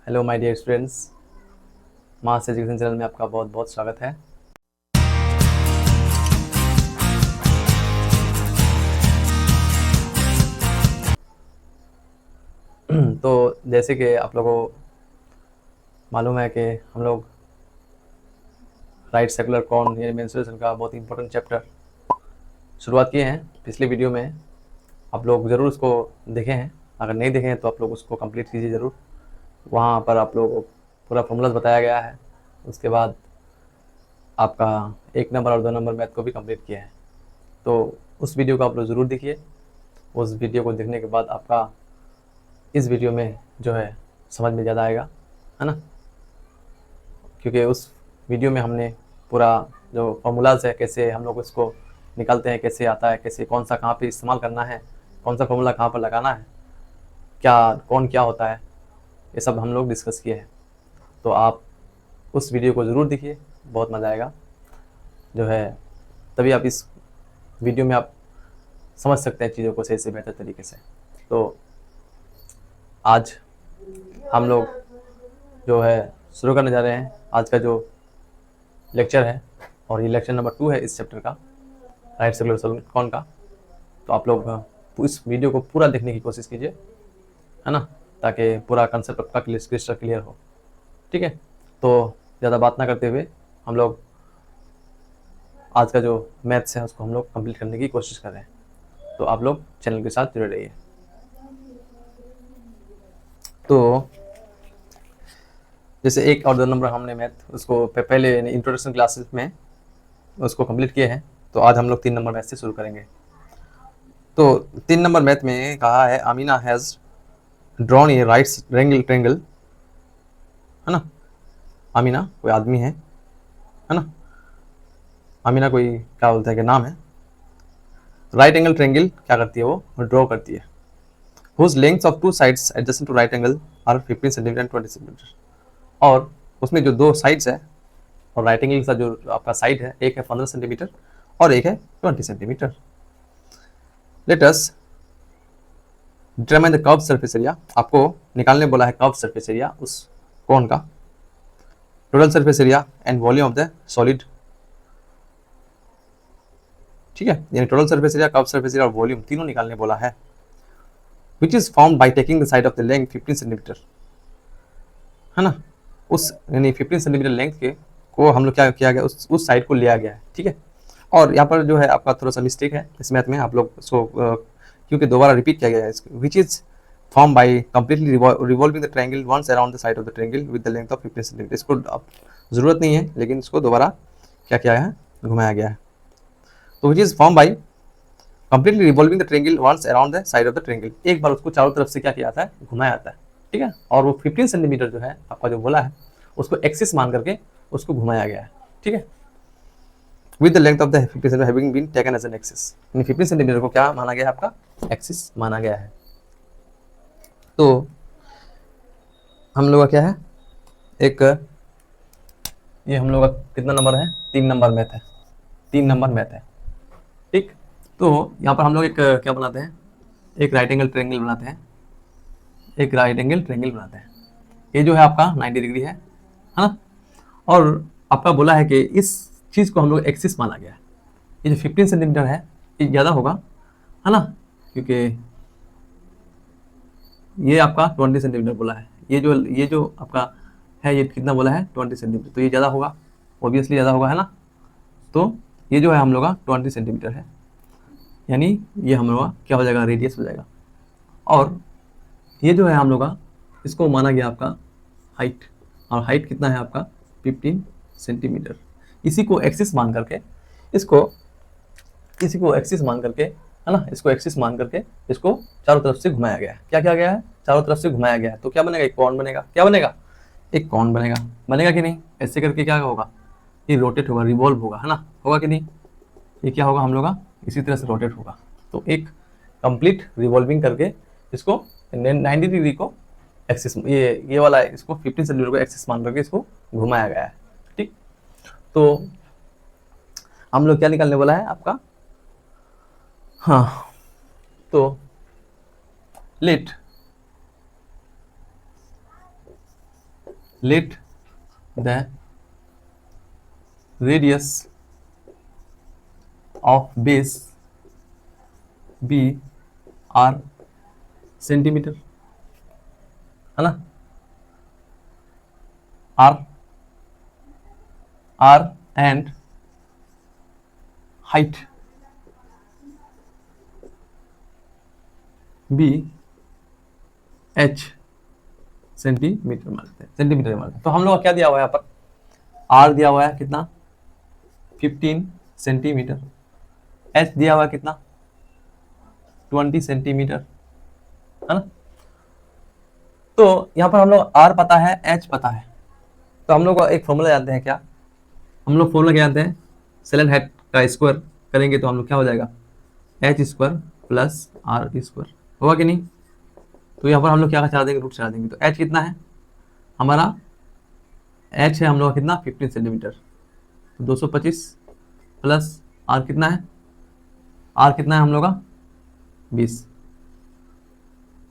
Hello my dear students, mass education channel में आपका बहुत बहुत स्वागत है। तो जैसे कि आप लोगों को मालूम है कि हम लोग राइट सेकुलर कॉन यानी मेंस्ट्रुएशन का बहुत इंपॉर्टेंट चैप्टर शुरुआत किए हैं। पिछले वीडियो में आप लोग ज़रूर उसको देखे हैं, अगर नहीं देखे हैं तो आप लोग उसको कंप्लीट कीजिए ज़रूर। वहाँ पर आप लोगों को पूरा फॉर्मूला बताया गया है। उसके बाद आपका 1 नंबर और 2 नंबर मैथ को भी कंप्लीट किया है। तो उस वीडियो को आप लोग ज़रूर देखिए। उस वीडियो को देखने के बाद आपका इस वीडियो में जो है समझ में ज़्यादा आएगा, है ना, क्योंकि उस वीडियो में हमने पूरा जो फॉर्मूलाज है कैसे हम लोग उसको निकालते हैं, कैसे आता है, कैसे कौन सा कहाँ पे इस्तेमाल करना है, कौन सा फॉर्मूला कहाँ पर लगाना है, क्या होता है, ये सब हम लोग डिस्कस किए हैं। तो आप उस वीडियो को ज़रूर देखिए, बहुत मज़ा आएगा जो है। तभी आप इस वीडियो में आप समझ सकते हैं चीज़ों को सही से बेहतर तरीके से। तो आज हम लोग जो है शुरू करने जा रहे हैं आज का जो लेक्चर है, और ये लेक्चर नंबर 2 है इस चैप्टर का, राइट सेकुलर कॉन का। तो आप लोग इस वीडियो को पूरा देखने की कोशिश कीजिए, है ना, ताकि पूरा कंसेप्ट आपका क्रिस्टल क्लियर हो। ठीक है, तो ज़्यादा बात ना करते हुए हम लोग आज का जो मैथ्स है उसको हम लोग कंप्लीट करने की कोशिश कर रहे हैं। तो आप लोग चैनल के साथ जुड़े रहिए। तो जैसे 1 और 2 नंबर हमने मैथ उसको पहले इंट्रोडक्शन क्लासेस में उसको कंप्लीट किए हैं, तो आज हम लोग 3 नंबर मैथ से शुरू करेंगे। तो 3 नंबर मैथ में कहा है Amina has drawn A right triangle, है ना। अमीना कोई आदमी है ना। अमीना कोई क्या बोलते हैं कि नाम है। राइट एंगल ट्रायंगल क्या करती है, वो ड्रॉ करती है। Whose length of 2 sides adjacent to right angle are 15 centimetre and 20 centimetre. और उसमें जो 2 साइड्स है और राइट एंगल का जो आपका साइड है, एक है 15 सेंटीमीटर और एक है 20 centimetre. Late us determine the curve surface area. आपको निकालने बोला है कर्व सरफेस एरिया उस कोन का, total surface area and volume of the solid. ठीक है, यानी total surface area, curve surface area और वॉल्यूम तीनों निकालने बोला है। Which is form by taking the side of the length 15 centimetre, है ना। उस यानी 15 सेंटीमीटर लेंथ के को हम लोग क्या किया गया, उस साइड को लिया गया है। ठीक है, और यहाँ पर जो है आपका थोड़ा सा मिस्टेक है इस मैथ में, आप लोग उसको क्योंकि दोबारा रिपीट किया गया है। Which is form by completely revolving the triangle once around the side of the triangle with the length of 15 centimetre. इसको अब जरूरत नहीं है, लेकिन इसको दोबारा क्या किया है, घुमाया गया है। तो which is form by completely revolving the triangle once around the side of the triangle. एक बार उसको चारों तरफ से क्या किया जाता है, घुमाया जाता है। ठीक है, और वो 15 सेंटीमीटर जो है आपका जो बोला है उसको एक्सिस मान करके उसको घुमाया गया है। ठीक है, with the length of the 15 centimetre having been taken as an axis. यानी 15 सेंटीमीटर को क्या माना गया है, आपका एक्सिस माना गया है। तो हम लोग का क्या है, एक ये हम लोग का कितना नंबर है, 3 नंबर मैथ है। 3 नंबर मैथ है। ठीक, तो यहाँ पर हम लोग एक क्या बनाते हैं, एक राइट एंगल ट्रायंगल बनाते हैं। एक राइट एंगल ट्रायंगल बनाते हैं। ये जो है आपका 90 डिग्री है ना। और आपका बोला है कि इस चीज़ को हम लोग एक्सिस माना गया है। ये जो 15 सेंटीमीटर है ये ज़्यादा होगा, है ना, क्योंकि ये आपका 20 सेंटीमीटर बोला है। ये जो आपका है ये कितना बोला है, 20 सेंटीमीटर, तो ये ज़्यादा होगा, ऑब्वियसली ज़्यादा होगा, है ना। तो ये जो है हम लोग का 20 सेंटीमीटर है, यानी ये हम लोग का क्या हो जाएगा, रेडियस हो जाएगा। और ये जो है हम लोग का इसको माना गया आपका हाइट, और हाइट कितना है आपका 15 सेंटीमीटर। इसी को एक्सिस मान करके इसी को एक्सिस मान करके, है ना, इसको एक्सिस मान करके इसको चारों तरफ से घुमाया गया है। क्या किया गया है, चारों तरफ से घुमाया गया है। तो क्या बनेगा, एक कॉन बनेगा। क्या बनेगा, एक कॉन बनेगा। बनेगा कि नहीं, ऐसे करके क्या होगा, ये रोटेट होगा, रिवॉल्व होगा, है ना, होगा कि नहीं। ये क्या होगा हम लोग का, इसी तरह से रोटेट होगा। तो एक कंप्लीट रिवॉल्विंग करके इसको 90 डिग्री को एक्सिस, ये वाला है, इसको 15 सेंटीमीटर को एक्सिस मान करके इसको घुमाया गया है। ठीक, तो हम लोग क्या निकालने वाला है आपका, हाँ, तो let let the radius of base be r centimetre, है ना, r r and height be h centimetre मानते हैं, सेंटीमीटर मानते हैं। तो हम लोग का क्या दिया हुआ है यहाँ पर, आर दिया हुआ है कितना 15 सेंटीमीटर, एच दिया हुआ है कितना 20 सेंटीमीटर, है ना। तो यहाँ पर हम लोग आर पता है, एच पता है, तो हम लोग एक फॉर्मूला जानते हैं, क्या हम लोग फॉर्मूला क्या जानते हैं, सेलन हेड का स्क्वायर करेंगे तो हम लोग क्या हो जाएगा h square plus are square, होगा कि नहीं। तो यहाँ पर हम लोग क्या चला देंगे, रूट चला देंगे। तो एच कितना है हमारा, एच है हम लोग का कितना 15 सेंटीमीटर, तो 225 प्लस आर कितना है, आर कितना है हम लोग का 20,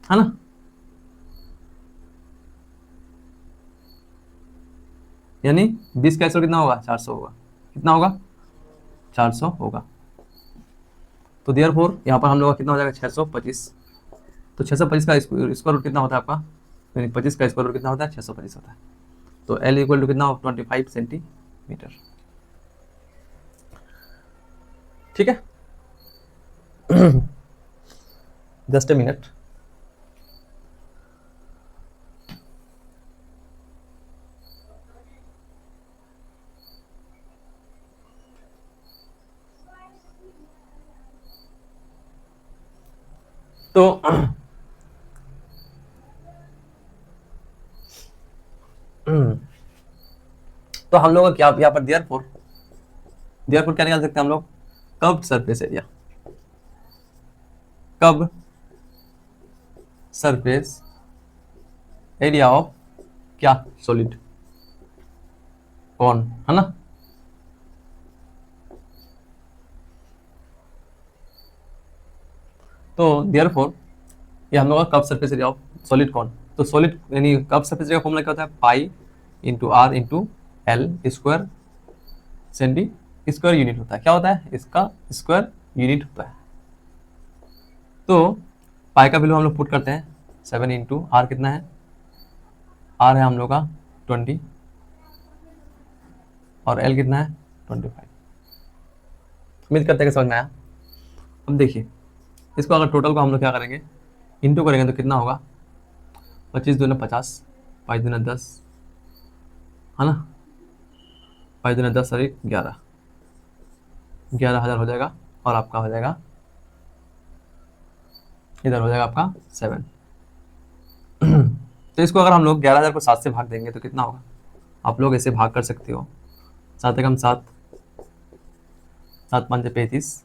है ना। यानी 20 का स्क्वायर कितना होगा 400 होगा, कितना होगा 400 होगा। तो देयरफॉर यहाँ पर हम लोग का कितना हो जाएगा 625। तो 625 का स्क्वायर रूट कितना होता है आपका, यानी 25 का स्क्वायर रूट कितना होता है 625 होता है। तो L इक्वल टू कितना 25 सेंटीमीटर, ठीक है। Just a minute. तो तो हम लोग क्या यहाँ पर देयरफॉर क्या निकाल सकते हैं हम लोग, curved surface area, curved surface area of क्या सॉलिड कौन, है ना। तो देयरफॉर ये हम लोग का curved surface area of solid cone, तो सॉलिड यानी कर्व्ड सरफेस एरिया का फॉर्मूला क्या होता है, pi into r into l square centi square unit होता है, क्या होता है इसका स्क्वायर यूनिट होता है। तो पाई का वैल्यू हम लोग पुट करते हैं 7 इंटू आर कितना है, आर है हम लोग का 20 और एल कितना है 25। उम्मीद करते हैं कि समझ में आया। अब देखिए इसको अगर टोटल को हम लोग क्या करेंगे इंटू करेंगे तो कितना होगा 25 दूना 50, 5 दूना 10, है ना, 5 दूना 10 सॉरी 11,000 हो जाएगा, और आपका हो जाएगा इधर हो जाएगा आपका 7। तो इसको अगर हम लोग 11,000 को 7 से भाग देंगे तो कितना होगा, आप लोग ऐसे भाग कर सकते हो, 7 एकम 7, 7 5 35,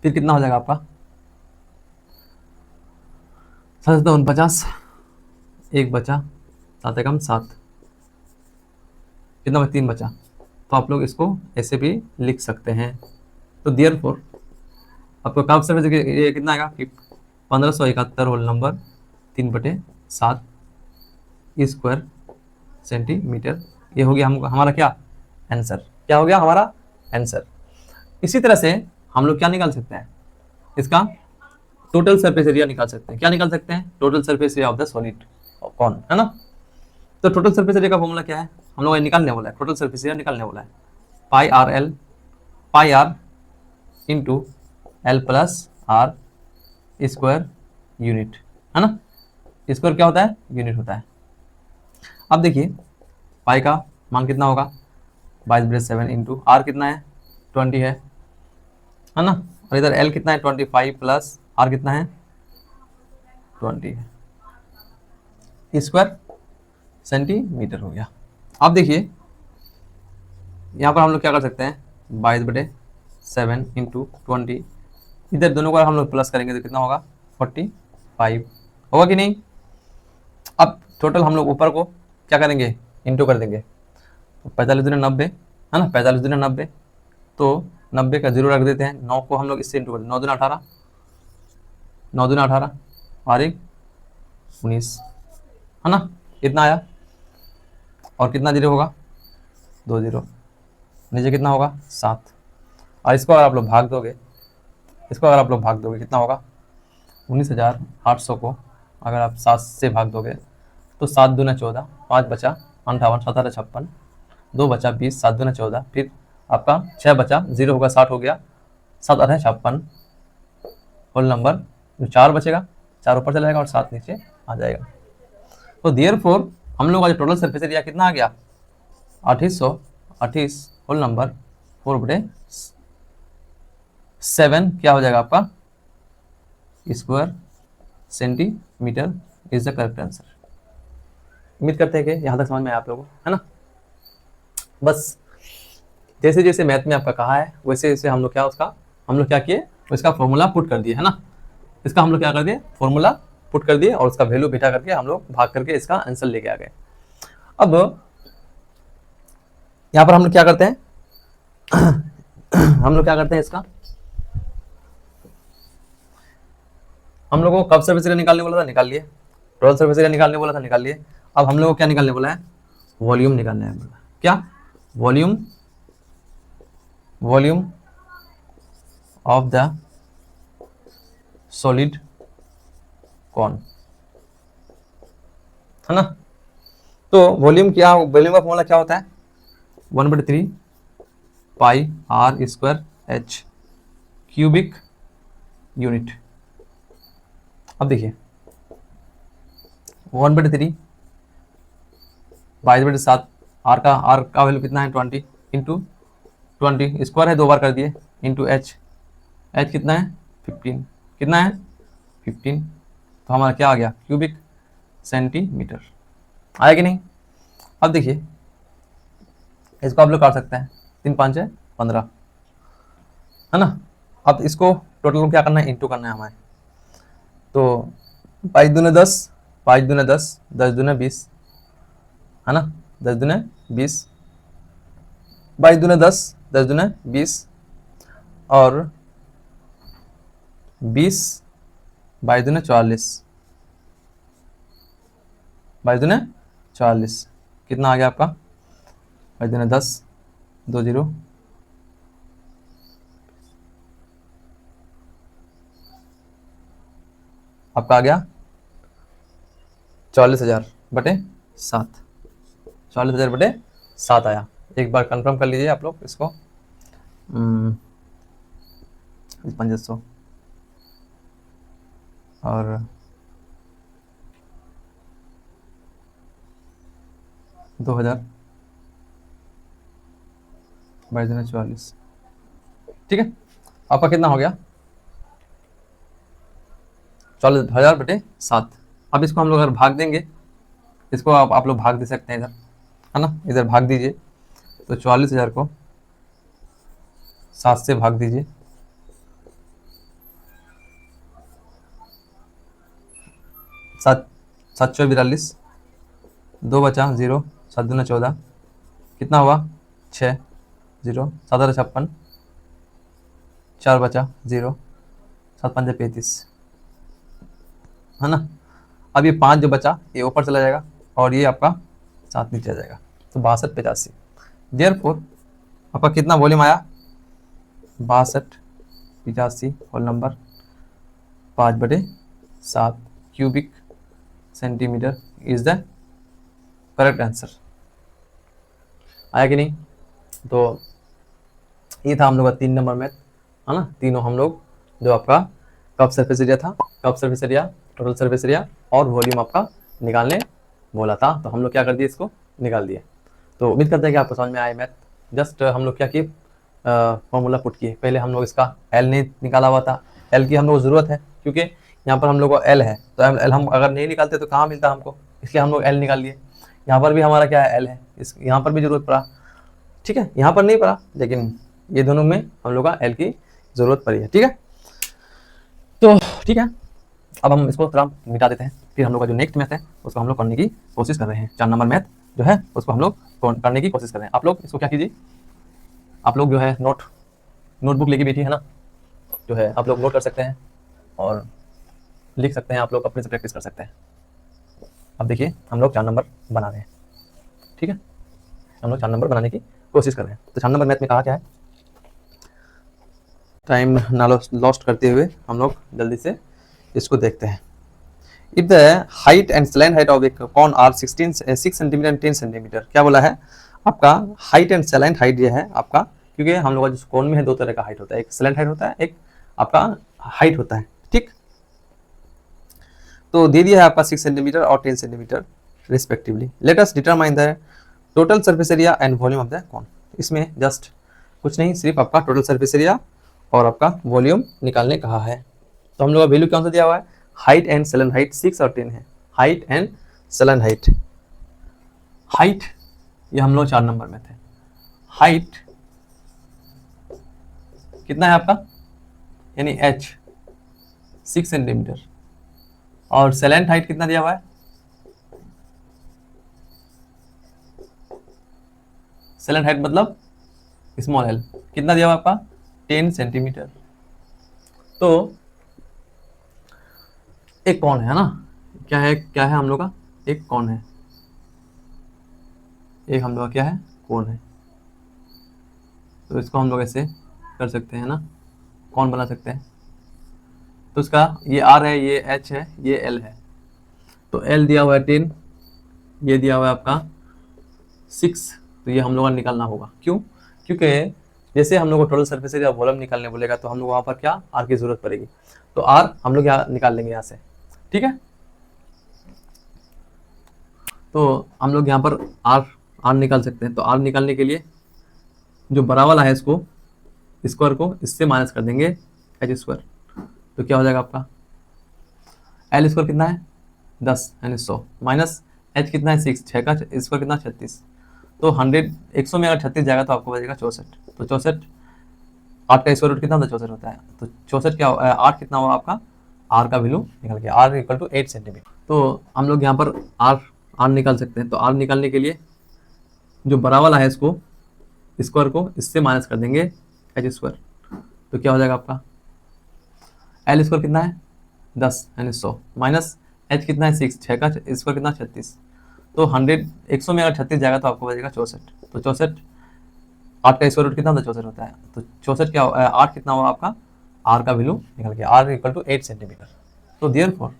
फिर कितना हो जाएगा आपका 7 49, एक बचा, 7 एकम 7, कितना बचा 3 बचा। तो आप लोग इसको ऐसे भी लिख सकते हैं। तो देयरफॉर आपको कर्व्ड सरफेस ये कितना आएगा 1571 होल नंबर 3/7 स्क्वायर सेंटीमीटर, ये हो गया हमारा क्या आंसर, क्या हो गया हमारा आंसर। इसी तरह से हम लोग क्या निकाल सकते हैं, इसका टोटल सरफेस एरिया निकाल सकते हैं। क्या निकाल सकते हैं, total surface area of the solid cone, है ना। तो टोटल सरफेस एरिया का फॉर्मूला क्या है, हम लोग निकालने वाला है, टोटल सरफेस एरिया निकालने वाला है pi R into L plus are square unit, है ना। स्क्वायर क्या होता है यूनिट होता है। अब देखिए पाई का मान कितना होगा 22/7 इंटू आर कितना है 20 है ना, और इधर एल कितना है 25 प्लस आर कितना है 20 है, स्क्वायर सेंटीमीटर हो गया। अब देखिए यहाँ पर हम लोग क्या कर सकते हैं 22/7 इंटू 20, इधर दोनों को हम लोग प्लस करेंगे तो कितना होगा 45 होगा कि नहीं। अब टोटल हम लोग ऊपर को क्या करेंगे इंटू कर देंगे, तो 45 दूनी 90 है ना, 45 दूनी 90, तो 90 का 0 रख देते हैं, 9 को हम लोग इससे इंटू कर दें, 9 दूना 18, 9 दूना 18 और एक 19, है ना, इतना आया। और कितना जीरो होगा, 2 जीरो, नीचे कितना होगा 7। और इसको अगर आप लोग भाग दोगे, कितना होगा 19,800 को अगर आप 7 से भाग दोगे तो 7 दूना 14, 5 बचा 58, 17 56, 2 बचा 20, 7 दूना 14, फिर आपका 6 बचा, 0 होगा 60 हो गया, 7 8 56 होल नंबर, जो 4 बचेगा 4 ऊपर चला जाएगा और 7 नीचे आ जाएगा। तो देयरफॉर हम लोग का जो टोटल सरफेस एरिया कितना आ गया 2828 होल नंबर 4/7 क्या हो जाएगा आपका square centimetre is the correct answer. उम्मीद करते हैं कि यहाँ तक समझ में आया आप लोगों को, है ना। बस जैसे जैसे मैथ में आपका कहा है वैसे वैसे हम लोग क्या किए, इसका फॉर्मूला पुट कर दिए, है ना। इसका हम लोग क्या कर दिए, फॉर्मूला पुट कर दिए और उसका वैल्यू बिठा करके हम लोग भाग करके इसका आंसर लेके आ गए। अब यहाँ पर हम लोग क्या करते हैं इसका हम लोग को कब सरफेस एरिया निकालने बोला था, निकाल लिए। टोटल सरफेस एरिया निकालने बोला था, निकाल लिए। अब हम लोग को क्या निकालने बोला है, वॉल्यूम निकालने है बोला। क्या, volume of the solid cone, है ना। तो वॉल्यूम का फॉर्मूला क्या होता है 1/3 पाई r square h cubic unit. अब देखिए 1/3 22/7, r का वैल्यू कितना है 20 इंटू 20 स्क्वायर है 2 बार कर दिए इंटू h कितना है 15, कितना है 15, तो हमारा क्या आ गया क्यूबिक सेंटीमीटर, आया कि नहीं। अब देखिए इसको आप लोग काट सकते हैं, 3 5 है 15, है ना। अब इसको टोटल क्या करना है, इंटू करना है हमें। तो 5 दूने 10, 5 दूने 10, 10 दूने 20, है ना, 10 दूने 20, 22 दूने 10, 10 दूने 20 और 20 22 दूने 44, 22 दूने 44, कितना आ गया आपका 22 दूने 10, 2 0, आपका आ गया 44,000/7, 44,000/7 आया। एक बार कंफर्म कर लीजिए आप लोग इसको, 500 और 2000 22/44, ठीक है। आपका कितना हो गया 44,000/7। अब इसको हम लोग अगर भाग देंगे, इसको आप लोग भाग दे सकते हैं इधर, है ना, इधर भाग दीजिए। तो 44,000 को 7 से भाग दीजिए, 7 7 4 42, 2 बचा 0, 7 दूना 14, कितना हुआ 6 0, 7 8 56, 4 बचा 0, 7 5 35, है ना। अब ये 5 जो बचा ये ऊपर चला जाएगा और ये आपका 7 नीचे आ जाएगा, तो 62 85। देयरफॉर आपका कितना वॉल्यूम आया 62 85 whole number 5/7 cubic centimetre is the correct answer, आया कि नहीं। तो ये था हम लोग का 3 नंबर मैथ, है ना। तीनों हम लोग जो आपका कप सरफेस एरिया था, cup surface area, total surface area और वॉल्यूम आपका निकालने बोला था, तो हम लोग क्या कर दिए, इसको निकाल दिए। तो उम्मीद करते हैं कि आपको समझ में आए मैथ। जस्ट हम लोग क्या किए, फॉर्मूला पुट किए। पहले हम लोग इसका एल नहीं निकाला हुआ था, एल की हम लोग को ज़रूरत है क्योंकि यहाँ पर हम लोग को एल है, तो एल हम अगर नहीं निकालते तो कहाँ मिलता हमको, इसलिए हम लोग एल निकाल लिए। यहाँ पर भी हमारा क्या है एल है, इस यहाँ पर भी जरूरत पड़ा, ठीक है, यहाँ पर नहीं पड़ा लेकिन ये दोनों में हम लोग का एल की ज़रूरत पड़ी है, ठीक है। तो ठीक है, अब हम इसको थोड़ा मिटा देते हैं, फिर हम लोग का जो नेक्स्ट मैथ है उसको हम लोग करने की कोशिश कर रहे हैं। 4 नंबर मैथ जो है उसको हम लोग करने की कोशिश कर रहे हैं। आप लोग इसको क्या कीजिए, आप लोग जो है नोटबुक लेके बैठिए, है ना, जो है आप लोग नोट कर सकते हैं और लिख सकते हैं, आप लोग अपने से प्रैक्टिस कर सकते हैं। अब देखिए हम लोग 4 नंबर बना रहे हैं, ठीक है, हम लोग 4 नंबर बनाने की कोशिश कर रहे हैं। तो 4 नंबर मैथ में कहा क्या है, टाइम ना लॉस्ट करते हुए हम लोग जल्दी से इसको देखते हैं। If the height and slant height of a cone are 6 centimetre and 10 centimetre, क्या बोला है आपका, हाइट एंड स्लैंट हाइट ये है आपका, क्योंकि हम लोग का जो कॉन में है 2 तरह का हाइट होता है, एक स्लैंट हाइट होता है, एक आपका हाइट होता है, ठीक। तो दे दिया है आपका 6 सेंटीमीटर और 10 centimetre respectively. Let us determine the total surface area and volume of the cone. इसमें जस्ट कुछ नहीं, सिर्फ आपका टोटल सरफेस एरिया और आपका वॉल्यूम निकालने कहा है। तो हम लोग का वैल्यू कौन सा दिया हुआ है, हाइट एंड स्लैंट हाइट 6 और 10 है, height and slant height. Height ये हम लोग 4 नंबर में थे, हाइट कितना है आपका, यानी h 6 सेंटीमीटर, और स्लैंट हाइट कितना दिया हुआ है, स्लैंट हाइट मतलब स्मॉल l कितना दिया हुआ आपका 10 सेंटीमीटर। तो एक कौन है ना, क्या है हम लोग का, एक कौन है, एक हम लोग का क्या है, कौन है। तो इसको हम लोग ऐसे कर सकते हैं ना, कौन बना सकते हैं। तो इसका ये r है, ये h है, ये l है। तो l दिया हुआ है 10, ये दिया हुआ है आपका 6, तो ये हम लोग का निकालना होगा। क्यों, क्योंकि जैसे हम लोग को टोटल सरफेस एरिया वॉल्यूम निकालने बोलेगा तो हम लोग वहाँ पर क्या r की जरूरत पड़ेगी। तो r हम लोग यहाँ निकाल लेंगे यहाँ से, ठीक है। तो हम लोग यहाँ पर r निकाल सकते हैं। तो r निकालने के लिए जो बड़ा वाला है इसको स्क्वायर को इससे माइनस कर देंगे h स्क्वायर, तो क्या हो जाएगा आपका l स्क्वायर कितना है 10 यानी 100 माइनस h कितना है 6, 6 का स्क्वायर कितना 36। तो 100 में अगर 36 जाएगा तो आपको बचेगा 64। तो 64, 8 का स्क्वायर रूट कितना होता है 64 होता है। तो 64 क्या 8 कितना हुआ आपका, r का वैल्यू निकल गया, r इक्वल टू 8 सेंटीमीटर। तो हम लोग यहाँ पर r निकाल सकते हैं। तो r निकालने के लिए जो बड़ा वाला है इसको स्क्वायर को इससे माइनस कर देंगे h स्क्वायर, तो क्या हो जाएगा आपका l स्क्वायर कितना है 10 यानी 100 माइनस h कितना है 6, 6 का स्क्वायर कितना 36। तो 100 में अगर 36 जाएगा तो आपको बचेगा 64। तो 64, 8 का स्क्वायर रूट कितना होता है 64 होता है। तो 64 क्या 8 कितना हुआ आपका, r का वैल्यू निकल गया, r इक्वल टू 8 सेंटीमीटर। तो देयरफॉर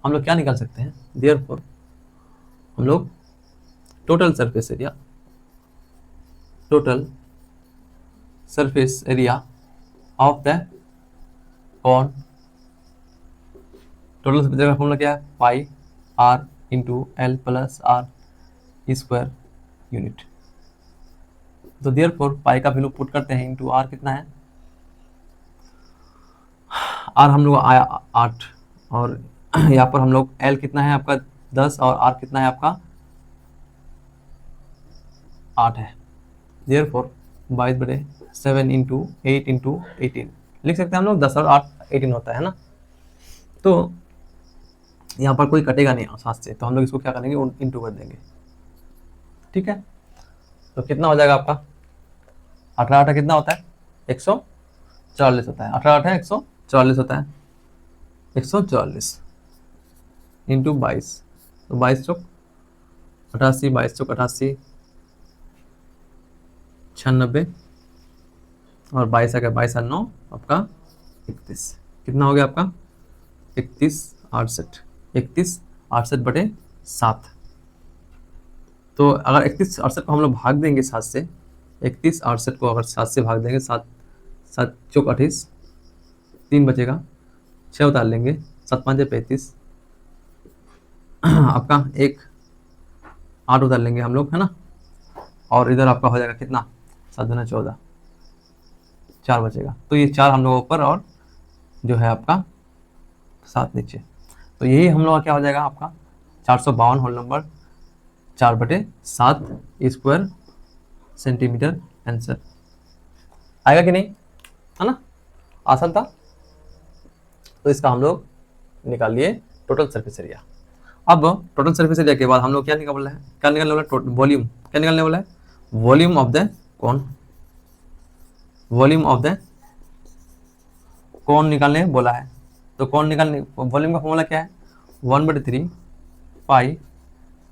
हम लोग क्या निकाल सकते हैं, देयरफॉर हम लोग total surface area, total surface area of the cone, total surface area का फॉर्मूला क्या है, pi r into L plus are square unit. तो देयरफॉर पाई का वैल्यू पुट करते हैं इंटू आर कितना है, आर हम लोग आया 8, और यहाँ पर हम लोग एल कितना है आपका 10 और आर कितना है आपका 8 है। देयरफॉर 22/7 इंटू 8 इंटू 18 लिख सकते हैं हम लोग, 10 और 8 18 होता है ना। तो यहाँ पर कोई कटेगा नहीं साथ से, तो हम लोग इसको क्या करेंगे इंटू कर देंगे, ठीक है। तो कितना हो जाएगा आपका 18 8 कितना होता है 144 होता है, 18 8 144 होता है, 144 इंटू 22, तो 22 चौक 88, 22 चौक 88, 96 और 22 आ गया 22 और 9 आपका 31, कितना हो गया आपका 31 68, 31 68 बटे 7। तो अगर 31 68 को हम लोग भाग देंगे 7 से, 31 68 को अगर 7 से भाग देंगे, 7 7 चौक 28, 3 बचेगा, 6 उतार लेंगे, 7 5 35, आपका 1 8 उतार लेंगे हम लोग है ना, और इधर आपका हो जाएगा कितना 7 दूना 14, 4 बचेगा। तो ये 4 हम लोग ऊपर और जो है आपका 7 नीचे। तो यही हम लोग का क्या हो जाएगा आपका 452 whole number 4/7 square centimetre answer आएगा कि नहीं, है ना, आसान था। तो इसका हम लोग निकाल लिए टोटल सरफेस एरिया। अब टोटल सरफेस एरिया के बाद हम लोग क्या निकालने वाला है, क्या निकालने वाला है वॉल्यूम, क्या निकालने वाला है वॉल्यूम ऑफ द कौन, वॉल्यूम ऑफ द कौन निकालने बोला है। तो कौन निकालने, वॉल्यूम का फॉर्मूला क्या है 1/3 pi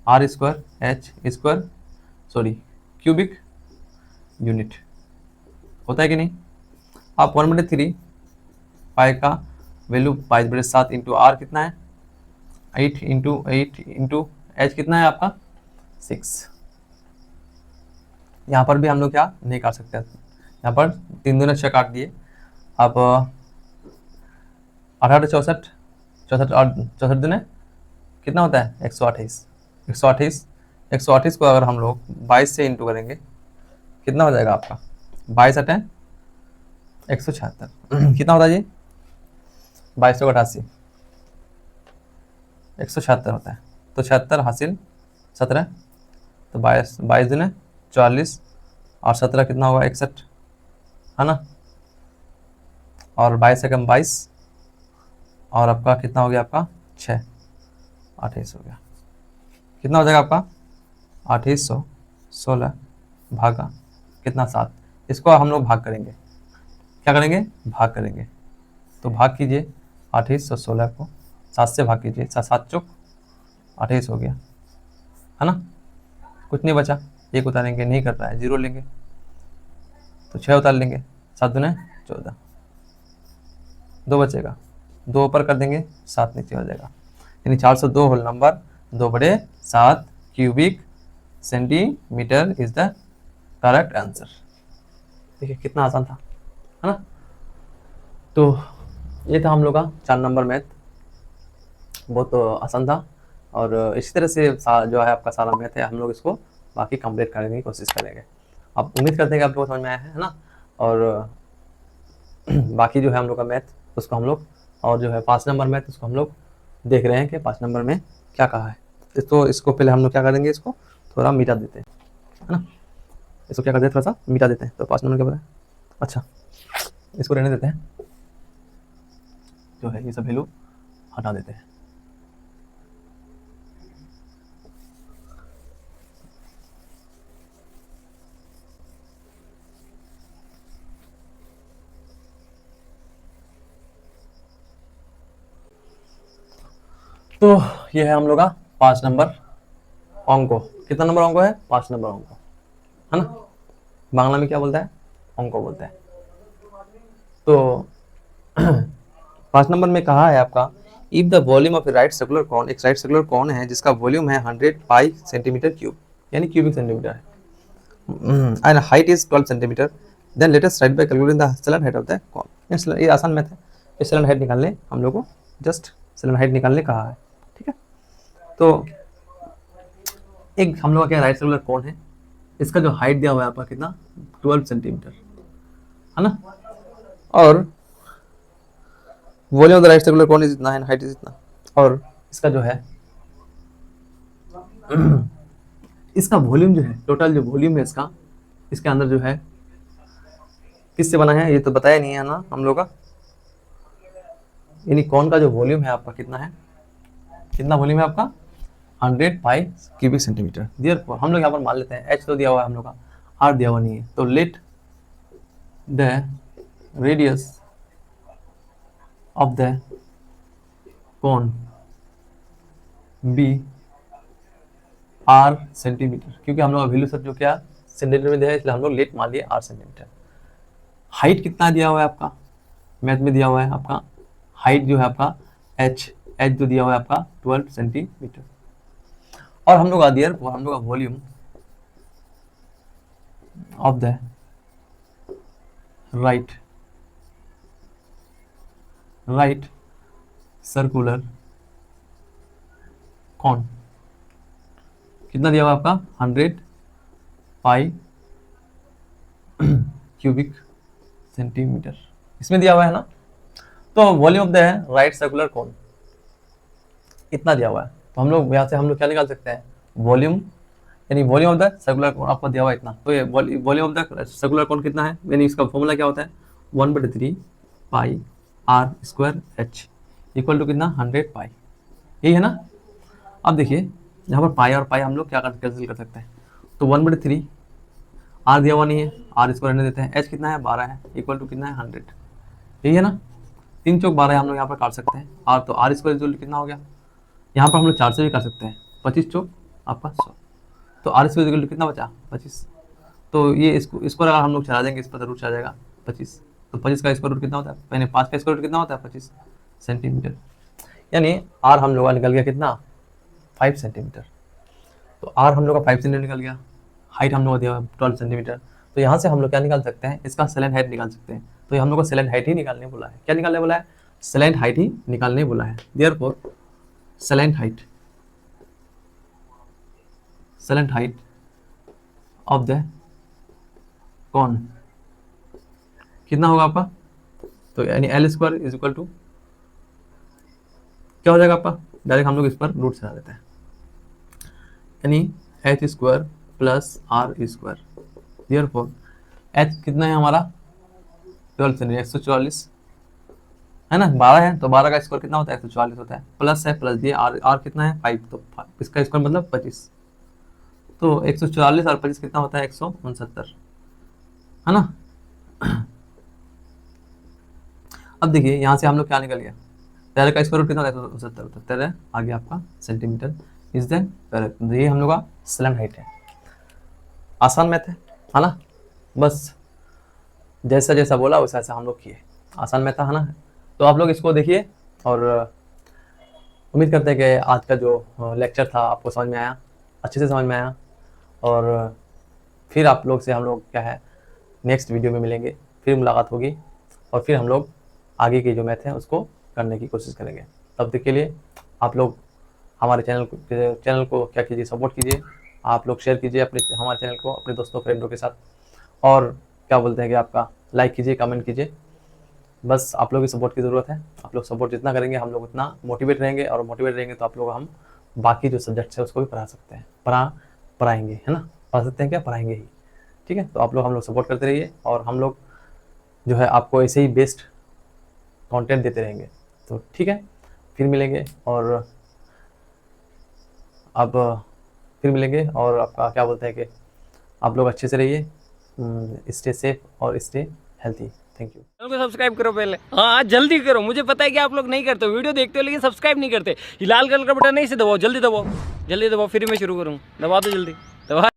R square H square sorry cubic unit होता है कि नहीं। आप 1/3 पाई का वैल्यू 22/7 इंटू आर कितना है 8 इंटू 8 इंटू एच कितना है आपका 6। यहाँ पर भी हम लोग क्या नहीं काट सकते, यहाँ पर 3 दूनी 6 काट दिए। अब 18 64 64 और 64 दूनी कितना होता है 128। 128 को अगर हम लोग 22 से इंटू करेंगे कितना हो जाएगा आपका 22 अटे 176 कितना होता है जी 2288 176 होता है। तो 76 हासिल 17 तो 22 दूनी 44 और 17 कितना होगा 61 है ना। और 22 से कम 22 और आपका कितना हो गया आपका 6 28 हो गया। कितना हो जाएगा आपका 2816 भागा कितना 7। इसको हम लोग भाग करेंगे, क्या करेंगे भाग करेंगे। तो भाग कीजिए 2816 को 7 से भाग कीजिए 7 चौक 28 हो गया है ना। कुछ नहीं बचा, एक उतारेंगे नहीं कर रहा है 0 लेंगे तो 6 उतार लेंगे 7 दूनी 14 2 बचेगा 2 ऊपर कर देंगे 7 नीचे हो जाएगा। यानी 402 whole number 2/7 cubic centimetre is the correct answer. देखिए कितना आसान था है ना। तो ये था हम लोग का 4 नंबर मैथ, बहुत आसान था। और इसी तरह से जो है आपका सारा मैथ है हम लोग इसको बाकी कंप्लीट करने की कोशिश करेंगे। आप उम्मीद करते हैं कि आप लोगों को समझ में आया है ना। और बाकी जो है हम लोग का मैथ उसको हम लोग और जो है 5 नंबर मैथ उसको हम लोग देख रहे हैं कि 5 नंबर में क्या कहा है। तो इसको पहले हम लोग क्या करेंगे, इसको थोड़ा मिटा देते हैं है ना। इसको क्या करते हैं थोड़ा सा मिटा देते हैं। तो 5 नंबर क्या बताए, अच्छा इसको रहने देते हैं, जो है ये सब वैल्यू हटा देते हैं। तो ये है हम लोग का 5 नंबर अंको। कितना नंबर अंको है 5 नंबर अंको है ना। बांग्ला में क्या बोलता है अंको बोलता है। तो 5 नंबर में कहा है आपका if the volume of a right circular cone, एक राइट सर्कुलर कॉन है जिसका वॉल्यूम है 100 पाई सेंटीमीटर क्यूब यानी क्यूबिक सेंटीमीटर है and height is 12 centimetre then let us write by calculating the cylinder height of the cone. ये आसान math है, इस सिलेंडर हाइट निकालने हम लोग को जस्ट सिलेंडर हाइट निकालने कहा है ठीक है। तो एक हम लोग का क्या राइट सर्कुलर कॉन है, इसका जो हाइट दिया हुआ है आपका कितना 12 सेंटीमीटर है ना। और volume of the right circular cone is इतना है, हाइट इज इतना। और इसका जो है इसका वॉल्यूम जो है टोटल जो वॉल्यूम है इसका, इसके अंदर जो है किससे बना है ये तो बताया नहीं है ना हम लोग का। यानी कॉन का जो वॉल्यूम है आपका कितना है, कितना वॉल्यूम है आपका 100 पाई क्यूबिक सेंटीमीटर। देयरफॉर हम लोग यहाँ पर मान लेते हैं एच तो दिया हुआ है हम लोग का, आर दिया हुआ नहीं है। तो let the radius of the cone be r centimetre, क्योंकि हम लोग का वैल्यू सब जो क्या सेंटीमीटर में दिया है इसलिए हम लोग लेट मान लिए आर सेंटीमीटर। हाइट कितना दिया हुआ है आपका मैथ में दिया हुआ है आपका हाइट जो है आपका एच जो दिया हुआ है आपका 12 सेंटीमीटर। और हम लोग का दिया हम लोग का volume of the right circular cone कितना दिया हुआ आपका 100 पाई क्यूबिक सेंटीमीटर इसमें दिया हुआ है ना। तो volume of the right circular cone इतना दिया हुआ है। तो हम लोग यहाँ से हम लोग क्या निकाल सकते हैं वॉल्यूम, यानी volume of the circular cone आपको दिया हुआ है इतना। तो ये volume of the circular cone कितना है, यानी इसका फॉर्मूला क्या होता है 1/3 pi R square H equal to कितना 100 पाई, यही है ना। अब देखिए यहाँ पर पाई और पाई हम लोग क्या कैंसिल कर सकते हैं। तो 1/3 आर दिया हुआ नहीं है, आर स्क्वायर रहने देते हैं, एच कितना है 12 है इक्वल टू कितना है 100, यही है ना। 3 चौक 12 हम लोग यहाँ पर काट सकते हैं। आर तो आर स्क्वायर कितना हो गया, यहाँ पर हम लोग 4 से भी कर सकते हैं 25 चौक आपका 100। तो आर स्क्वायर इक्वल टू कितना बचा 25। तो ये इसको अगर हम लोग चला देंगे इस पर रूट चला जाएगा 25। तो 25 का स्क्वायर रूट कितना होता है, यानी 5 का स्क्वायर रूट कितना होता है 25 सेंटीमीटर। यानी आर हम लोग का निकल गया कितना 5 सेंटीमीटर। तो आर हम लोग का 5 सेंटीमीटर निकल गया, हाइट हम लोग का दिया 12 सेंटीमीटर। तो यहाँ से हम लोग क्या निकाल सकते हैं, इसका सेलेंट हाइट निकाल सकते हैं। तो ये हम लोग को सेलेंट हाइट ही निकालने बोला है। क्या निकालने बोला है, सेलेंट हाइट ही निकालने बोला है। Therefore slant height of the cone कितना होगा आपका, तो यानी l square is equal to क्या हो जाएगा आपका, डायरेक्ट हम लोग इस पर रूट चला देते हैं, यानी h square plus are square. Therefore h कितना है हमारा 12 सेंटीमीटर 144 है ना, 12 है तो 12 का स्क्वायर कितना होता है 144 होता है, प्लस है प्लस दिए आर कितना है 5, तो इसका स्क्वायर मतलब 25। तो 144 और 25 कितना होता है 169 है ना। अब देखिए यहाँ से हम लोग क्या निकल गया, 13 का स्क्वायर रूट कितना होता है 169, तो 13 आगे आपका सेंटीमीटर इज द करेक्ट। ये हम लोग का स्लैम हाइट है। आसान मैथ है ना, बस जैसा जैसा बोला वैसा वैसा हम लोग किए, आसान मैथ है ना। तो आप लोग इसको देखिए और उम्मीद करते हैं कि आज का जो लेक्चर था आपको समझ में आया, अच्छे से समझ में आया। और फिर आप लोग से हम लोग क्या है नेक्स्ट वीडियो में मिलेंगे, फिर मुलाकात होगी और फिर हम लोग आगे की जो मैथ है उसको करने की कोशिश करेंगे। तब तक के लिए आप लोग हमारे चैनल को क्या कीजिए, सपोर्ट कीजिए, आप लोग शेयर कीजिए हमारे चैनल को अपने दोस्तों फ्रेंडों के साथ, और क्या बोलते हैं कि आपका लाइक कीजिए, कमेंट कीजिए। बस आप लोग की सपोर्ट की ज़रूरत है। आप लोग सपोर्ट जितना करेंगे हम लोग उतना मोटिवेट रहेंगे, और मोटिवेट रहेंगे तो आप लोग हम बाकी जो सब्जेक्ट्स है उसको भी पढ़ा सकते हैं, पढ़ाएंगे है ना, पढ़ा सकते हैं क्या, पढ़ाएंगे ही। ठीक है, तो आप लोग हम लोग सपोर्ट करते रहिए और हम लोग जो है आपको ऐसे ही बेस्ट कंटेंट देते रहेंगे। तो ठीक है, फिर मिलेंगे और आपका क्या बोलते हैं कि आप लोग अच्छे से रहिए, स्टे सेफ और stay healthy. Thank you. Channel को सब्सक्राइब करो पहले, हाँ जल्दी करो, मुझे पता है कि आप लोग नहीं करते हो, वीडियो देखते हो लेकिन सब्सक्राइब नहीं करते। ये लाल कलर का बटन नहीं से दबाओ, जल्दी दबाओ, जल्दी दबाओ, फिर मैं शुरू करूँ, दबा दो जल्दी दबा।